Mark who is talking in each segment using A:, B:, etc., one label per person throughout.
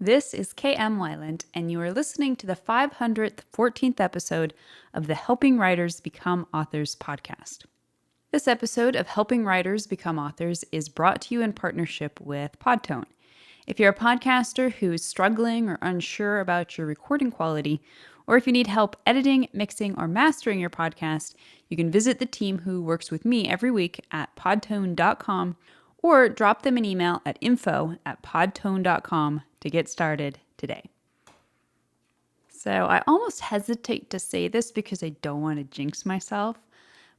A: This is KM Wyland, and you are listening to the 514th episode of the Helping Writers Become Authors podcast. This episode of Helping Writers Become Authors is brought to you in partnership with Podtone. If you're a podcaster who is struggling or unsure about your recording quality, or if you need help editing, mixing, or mastering your podcast, you can visit the team who works with me every week at podtone.com or drop them an email at info@podtone.com to get started today. So I almost hesitate to say this because I don't want to jinx myself,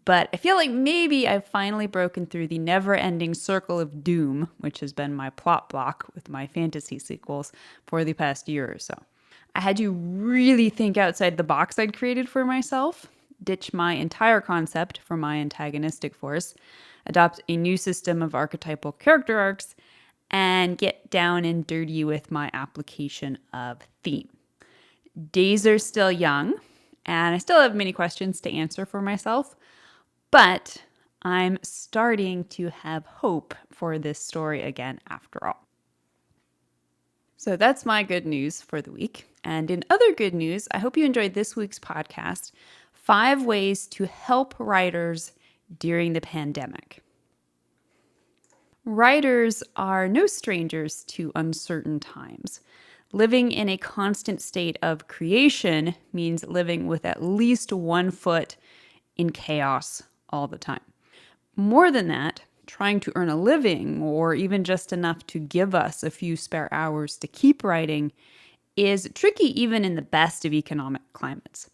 A: but I feel like maybe I've finally broken through the never-ending circle of doom, which has been my plot block with my fantasy sequels for the past year or so. I had to really think outside the box I'd created for myself, ditch my entire concept for my antagonistic force, adopt a new system of archetypal character arcs, and get down and dirty with my application of theme. Days are still young, and I still have many questions to answer for myself, but I'm starting to have hope for this story again after all. So that's my good news for the week. And in other good news, I hope you enjoyed this week's podcast, 5 Ways to Help Writers During the Pandemic. Writers are no strangers to uncertain times. Living in a constant state of creation means living with at least one foot in chaos all the time. More than that, trying to earn a living, or even just enough to give us a few spare hours to keep writing, is tricky even in the best of economic climates.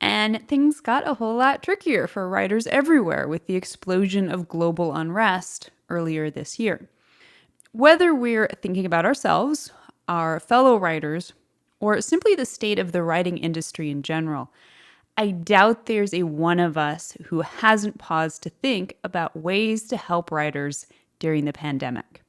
A: And things got a whole lot trickier for writers everywhere with the explosion of global unrest earlier this year. Whether we're thinking about ourselves, our fellow writers, or simply the state of the writing industry in general, I doubt there's a one of us who hasn't paused to think about ways to help writers during the pandemic.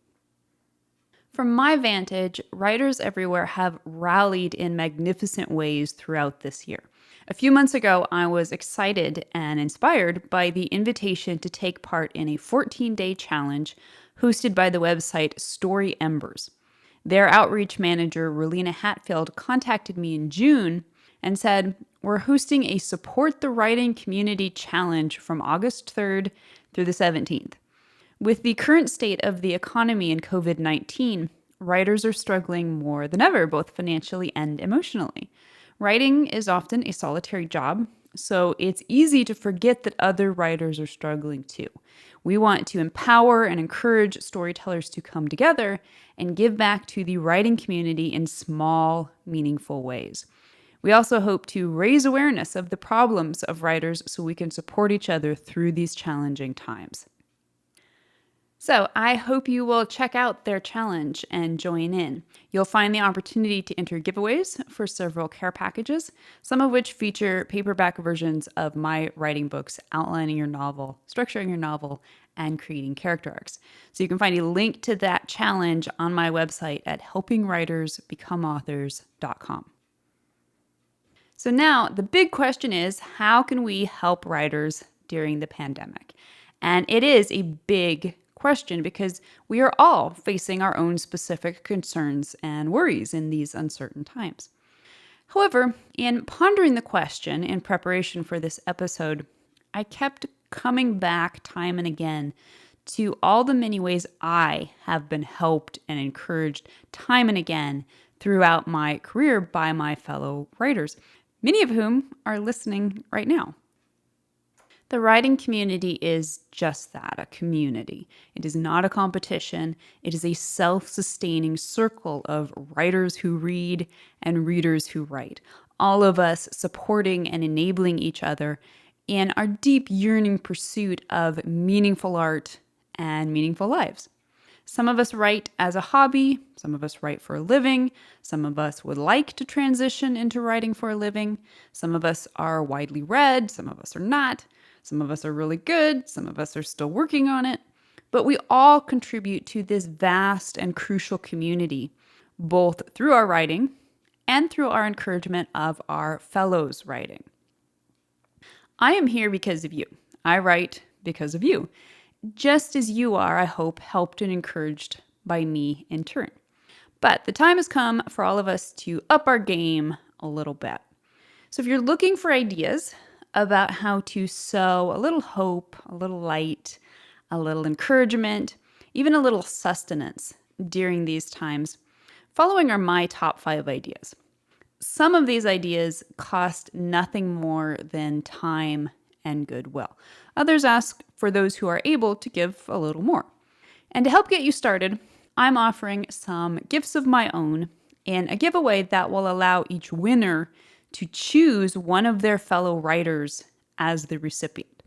A: From my vantage, writers everywhere have rallied in magnificent ways throughout this year. A few months ago, I was excited and inspired by the invitation to take part in a 14-day challenge hosted by the website Story Embers. Their outreach manager, Relina Hatfield, contacted me in June and said, "We're hosting a Support the Writing Community Challenge from August 3rd through the 17th. With the current state of the economy and COVID-19, writers are struggling more than ever, both financially and emotionally. Writing is often a solitary job, so it's easy to forget that other writers are struggling too. We want to empower and encourage storytellers to come together and give back to the writing community in small, meaningful ways. We also hope to raise awareness of the problems of writers so we can support each other through these challenging times." So I hope you will check out their challenge and join in. You'll find the opportunity to enter giveaways for several care packages, some of which feature paperback versions of my writing books outlining your novel, structuring your novel, and creating character arcs. So you can find a link to that challenge on my website at helpingwritersbecomeauthors.com. So now the big question is, how can we help writers during the pandemic? And it is a big question because we are all facing our own specific concerns and worries in these uncertain times. However, in pondering the question in preparation for this episode, I kept coming back time and again to all the many ways I have been helped and encouraged time and again throughout my career by my fellow writers, many of whom are listening right now. The writing community is just that, a community. It is not a competition. It is a self-sustaining circle of writers who read and readers who write, all of us supporting and enabling each other in our deep yearning pursuit of meaningful art and meaningful lives. Some of us write as a hobby, some of us write for a living, some of us would like to transition into writing for a living, some of us are widely read, some of us are not, some of us are really good, some of us are still working on it, but we all contribute to this vast and crucial community, both through our writing and through our encouragement of our fellows' writing. I am here because of you. I write because of you. Just as you are, I hope, helped and encouraged by me in turn. But the time has come for all of us to up our game a little bit. So if you're looking for ideas about how to sow a little hope, a little light, a little encouragement, even a little sustenance during these times, following are my top 5 ideas. Some of these ideas cost nothing more than time and goodwill. Others ask for those who are able to give a little more. And to help get you started, I'm offering some gifts of my own and a giveaway that will allow each winner to choose one of their fellow writers as the recipient.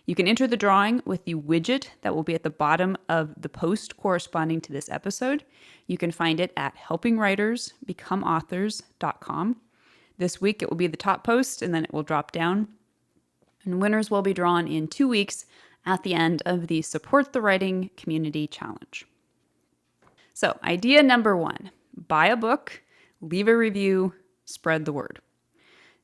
A: You can enter the drawing with the widget that will be at the bottom of the post corresponding to this episode. You can find it at helpingwritersbecomeauthors.com. This week it will be the top post and then it will drop down. And winners will be drawn in 2 weeks at the end of the Support the Writing Community Challenge. So, idea number 1, buy a book, leave a review, spread the word.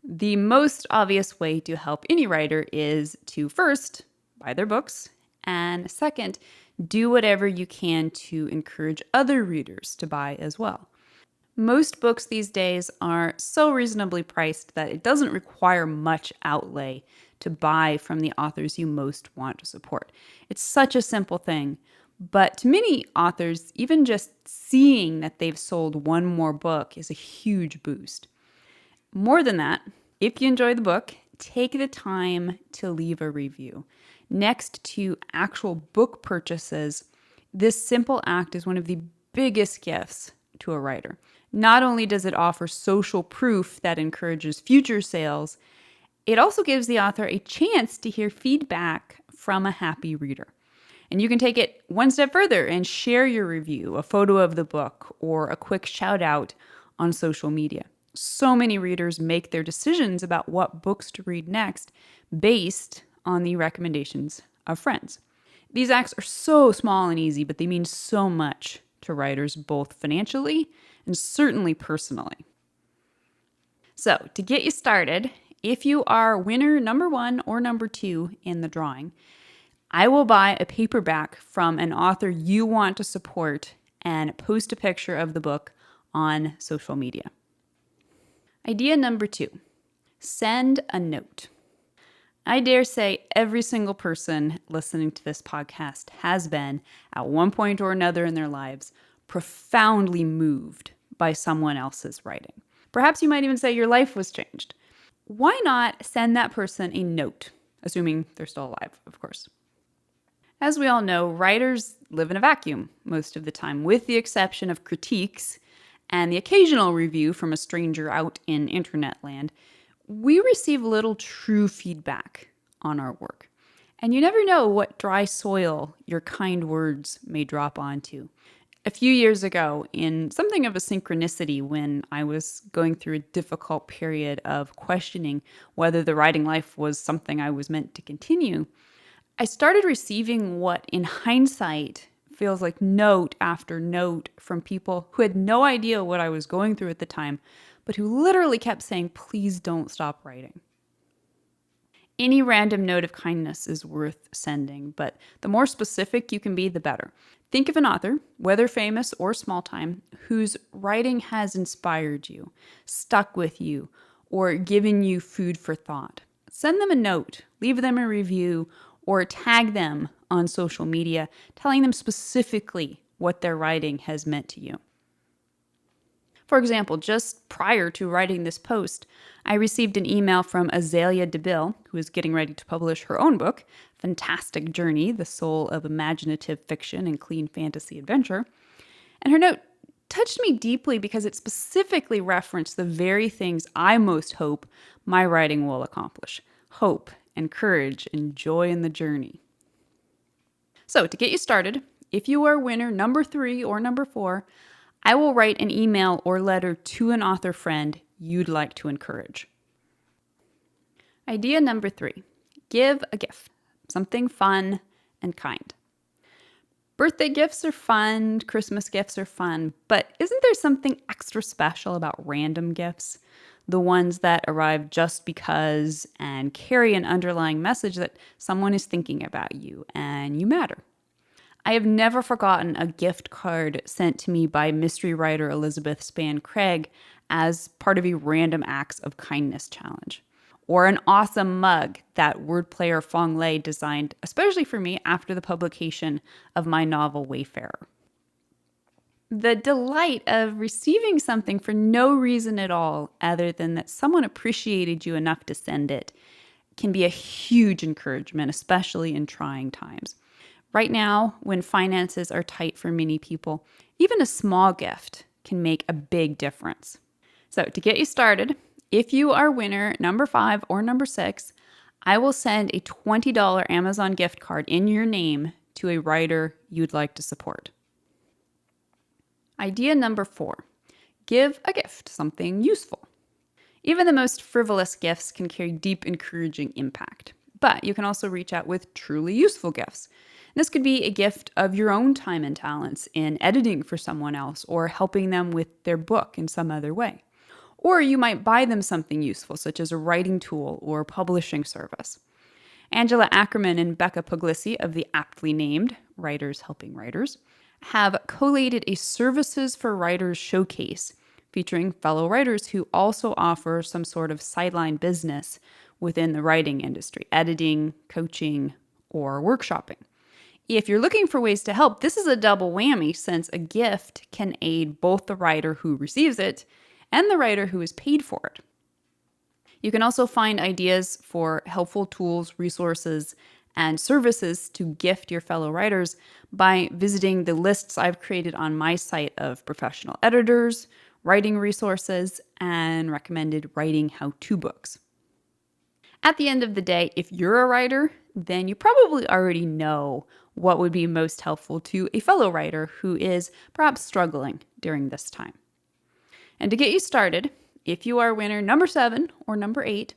A: The most obvious way to help any writer is to first buy their books, and second, do whatever you can to encourage other readers to buy as well. Most books these days are so reasonably priced that it doesn't require much outlay to buy from the authors you most want to support. It's such a simple thing, but to many authors, even just seeing that they've sold one more book is a huge boost. More than that, if you enjoy the book, take the time to leave a review. Next to actual book purchases, this simple act is one of the biggest gifts to a writer. Not only does it offer social proof that encourages future sales, it also gives the author a chance to hear feedback from a happy reader. And you can take it one step further and share your review, a photo of the book, or a quick shout out on social media. So many readers make their decisions about what books to read next based on the recommendations of friends. These acts are so small and easy, but they mean so much to writers, both financially and certainly personally. So, to get you started, if you are winner number 1 or number 2 in the drawing, I will buy a paperback from an author you want to support and post a picture of the book on social media. Idea number 2, send a note. I dare say every single person listening to this podcast has been, at one point or another in their lives, profoundly moved by someone else's writing. Perhaps you might even say your life was changed. Why not send that person a note, assuming they're still alive, of course? As we all know, writers live in a vacuum most of the time, with the exception of critiques and the occasional review from a stranger out in internet land. We receive little true feedback on our work. And you never know what dry soil your kind words may drop onto. A few years ago, in something of a synchronicity when I was going through a difficult period of questioning whether the writing life was something I was meant to continue, I started receiving what, in hindsight, feels like note after note from people who had no idea what I was going through at the time, but who literally kept saying, please don't stop writing. Any random note of kindness is worth sending, but the more specific you can be, the better. Think of an author, whether famous or small time, whose writing has inspired you, stuck with you, or given you food for thought. Send them a note, leave them a review, or tag them on social media, telling them specifically what their writing has meant to you. For example, just prior to writing this post, I received an email from Azalea DeBille, who is getting ready to publish her own book, Fantastic Journey, the Soul of Imaginative Fiction and Clean Fantasy Adventure. And her note touched me deeply because it specifically referenced the very things I most hope my writing will accomplish: hope and courage and joy in the journey. So, to get you started, if you are winner number 3 or number 4, I will write an email or letter to an author friend you'd like to encourage. Idea number 3, give a gift, something fun and kind. Birthday gifts are fun, Christmas gifts are fun, but isn't there something extra special about random gifts? The ones that arrive just because and carry an underlying message that someone is thinking about you and you matter. I have never forgotten a gift card sent to me by mystery writer Elizabeth Spann Craig as part of a random acts of kindness challenge. Or an awesome mug that word player Fong Lei designed especially for me after the publication of my novel Wayfarer. The delight of receiving something for no reason at all other than that someone appreciated you enough to send it can be a huge encouragement, especially in trying times. Right now, when finances are tight for many people, even a small gift can make a big difference. So, to get you started, if you are winner number 5 or number 6, I will send a $20 Amazon gift card in your name to a writer you'd like to support. Idea number 4, give a gift, something useful. Even the most frivolous gifts can carry deep, encouraging impact. But you can also reach out with truly useful gifts. This could be a gift of your own time and talents in editing for someone else or helping them with their book in some other way. Or you might buy them something useful, such as a writing tool or publishing service. Angela Ackerman and Becca Puglisi of the aptly named Writers Helping Writers have collated a Services for Writers showcase featuring fellow writers who also offer some sort of sideline business within the writing industry, editing, coaching, or workshopping. If you're looking for ways to help, this is a double whammy since a gift can aid both the writer who receives it and the writer who is paid for it. You can also find ideas for helpful tools, resources, and services to gift your fellow writers by visiting the lists I've created on my site of professional editors, writing resources, and recommended writing how-to books. At the end of the day, if you're a writer, then you probably already know what would be most helpful to a fellow writer who is perhaps struggling during this time. And to get you started, if you are winner number 7 or number 8,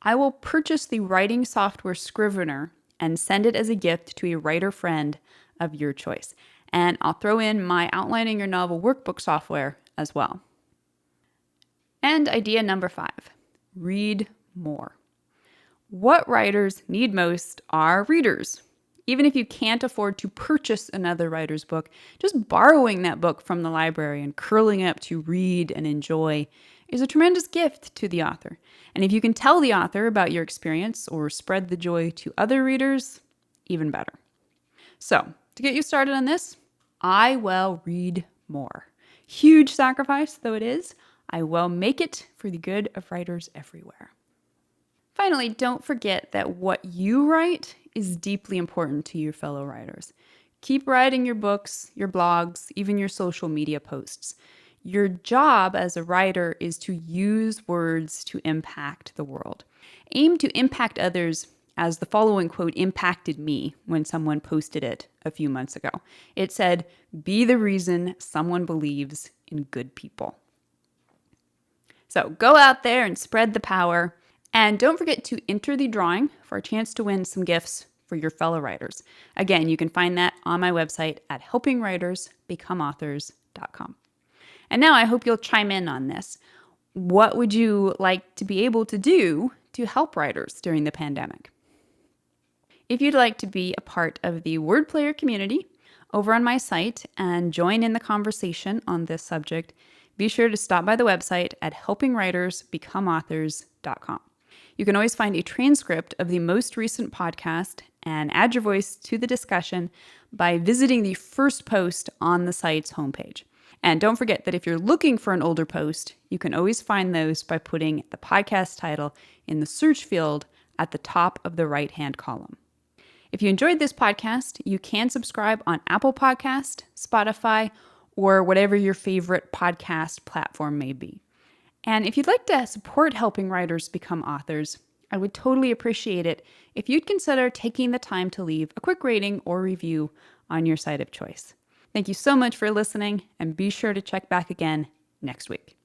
A: I will purchase the writing software Scrivener and send it as a gift to a writer friend of your choice. And I'll throw in my Outlining Your Novel workbook software as well. And idea number 5, read more. What writers need most are readers. Even if you can't afford to purchase another writer's book, just borrowing that book from the library and curling up to read and enjoy is a tremendous gift to the author. And if you can tell the author about your experience or spread the joy to other readers, even better. So, to get you started on this, I will read more. Huge sacrifice though it is, I will make it for the good of writers everywhere. Finally, don't forget that what you write is deeply important to your fellow writers. Keep writing your books, your blogs, even your social media posts. Your job as a writer is to use words to impact the world. Aim to impact others as the following quote impacted me when someone posted it a few months ago. It said, "Be the reason someone believes in good people." So go out there and spread the power. And don't forget to enter the drawing for a chance to win some gifts for your fellow writers. Again, you can find that on my website at helpingwritersbecomeauthors.com. And now I hope you'll chime in on this. What would you like to be able to do to help writers during the pandemic? If you'd like to be a part of the Word Player community over on my site and join in the conversation on this subject, be sure to stop by the website at helpingwritersbecomeauthors.com. You can always find a transcript of the most recent podcast and add your voice to the discussion by visiting the first post on the site's homepage. And don't forget that if you're looking for an older post, you can always find those by putting the podcast title in the search field at the top of the right-hand column. If you enjoyed this podcast, you can subscribe on Apple Podcast, Spotify, or whatever your favorite podcast platform may be. And if you'd like to support helping writers become authors, I would totally appreciate it if you'd consider taking the time to leave a quick rating or review on your site of choice. Thank you so much for listening, and be sure to check back again next week.